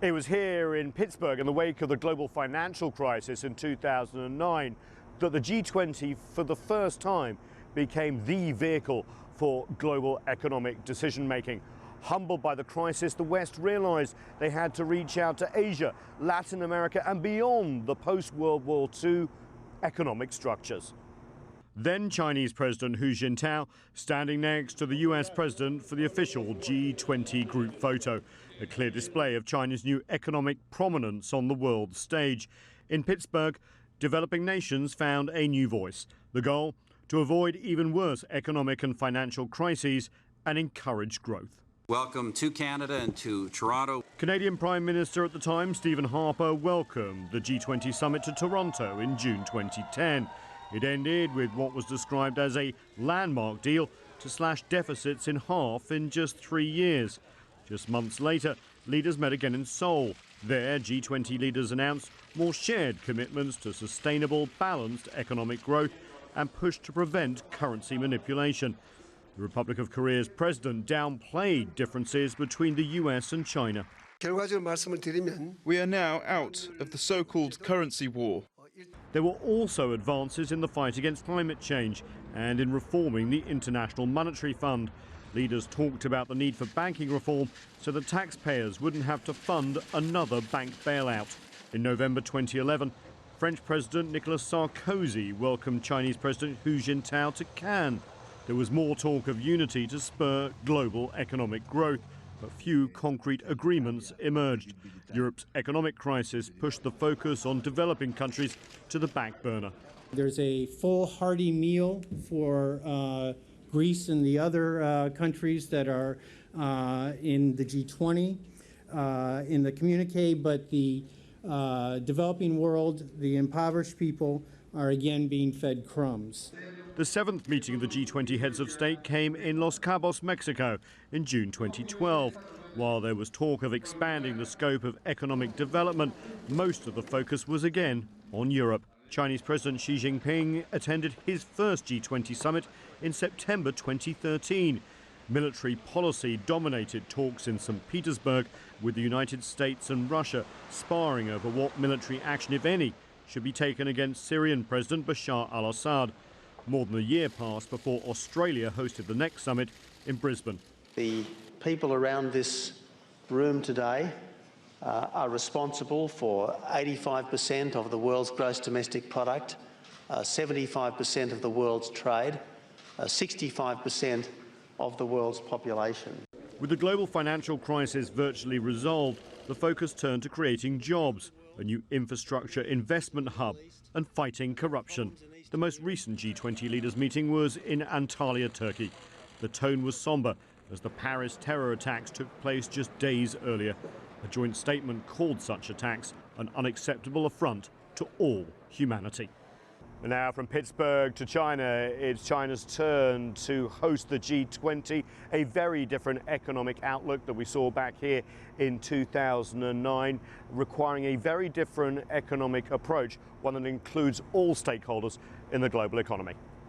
It was here in Pittsburgh in the wake of the global financial crisis in 2009 that the G20 for the first time became the vehicle for global economic decision-making. Humbled by the crisis, the West realized they had to reach out to Asia, Latin America and beyond the post-World War II economic structures. Then Chinese President Hu Jintao standing next to the US President for the official G20 group photo, a clear display of China's new economic prominence on the world stage. In Pittsburgh, developing nations found a new voice. The goal? To avoid even worse economic and financial crises and encourage growth. Welcome to Canada and to Toronto. Canadian Prime Minister at the time, Stephen Harper, welcomed the G20 summit to Toronto in June 2010. It ended with what was described as a landmark deal to slash deficits in half in just 3 years. Just months later, leaders met again in Seoul. There, G20 leaders announced more shared commitments to sustainable, balanced economic growth and pushed to prevent currency manipulation. The Republic of Korea's president downplayed differences between the US and China. We are now out of the so-called currency war. There were also advances in the fight against climate change and in reforming the International Monetary Fund. Leaders talked about the need for banking reform so that taxpayers wouldn't have to fund another bank bailout. In November 2011, French President Nicolas Sarkozy welcomed Chinese President Hu Jintao to Cannes. There was more talk of unity to spur global economic growth, but few concrete agreements emerged. Europe's economic crisis pushed the focus on developing countries to the back burner. There's a full hearty meal for Greece and the other countries that are in the G20 in the communique, but the developing world, the impoverished people, are again being fed crumbs. The seventh meeting of the G20 heads of state came in Los Cabos, Mexico in June 2012. While there was talk of expanding the scope of economic development, most of the focus was again on Europe. Chinese President Xi Jinping attended his first G20 summit in September 2013. Military policy dominated talks in St. Petersburg, with the United States and Russia sparring over what military action, if any, should be taken against Syrian President Bashar al-Assad. More than a year passed before Australia hosted the next summit in Brisbane. The people around this room today are responsible for 85% of the world's gross domestic product, 75% of the world's trade, 65% of the world's population. With the global financial crisis virtually resolved, the focus turned to creating jobs, a new infrastructure investment hub, and fighting corruption. The most recent G20 leaders meeting was in Antalya, Turkey. The tone was somber as the Paris terror attacks took place just days earlier. A joint statement called such attacks an unacceptable affront to all humanity. And now from Pittsburgh to China, it's China's turn to host the G20, a very different economic outlook that we saw back here in 2009, requiring a very different economic approach, one that includes all stakeholders in the global economy.